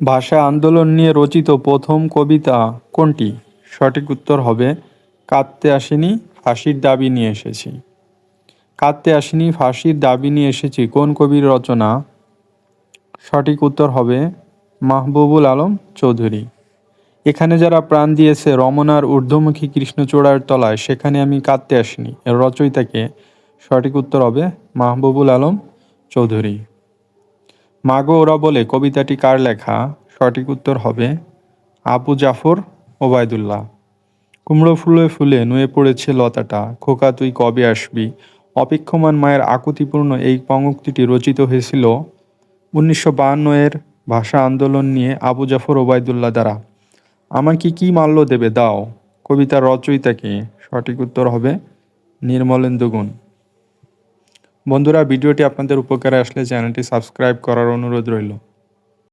ভাষা আন্দোলন নিয়ে রচিত প্রথম কবিতা কোনটি? সঠিক উত্তর হবে কাঁদতে আসিনি, ফাঁসির দাবি নিয়ে এসেছি। কাঁদতে আসিনি, ফাঁসির দাবি নিয়ে এসেছি কোন কবির রচনা? সঠিক উত্তর হবে মাহবুবুল আলম চৌধুরী। এখানে যারা প্রাণ দিয়েছে রমনার ঊর্ধ্বমুখী কৃষ্ণচূড়ার তলায়, সেখানে আমি কাঁদতে আসিনি, এর রচয়িতাকে? সঠিক উত্তর হবে মাহবুবুল আলম চৌধুরী। মাগো ওরা বলে কবিতাটি কার লেখা? সঠিক উত্তর হবে আবু জাফর ওবায়দুল্লাহ। কুমড়ো ফুলে ফুলে নুয়ে পড়েছে লতাটা, খোকা তুই কবে আসবি? অপেক্ষমান মায়ের আকুতিপূর্ণ এই পঙ্ক্তিটি রচিত হয়েছিল 1952 ভাষা আন্দোলন নিয়ে আবু জাফর ওবায়দুল্লাহ দ্বারা। আমাকে কি মাল্য দেবে দাও কবিতার রচয়িতাকে? সঠিক উত্তর হবে নির্মলেন্দু গুণ। বন্ধুরা, ভিডিওটি আপনাদের উপকারে আসলে চ্যানেলটি সাবস্ক্রাইব করার অনুরোধ রইল।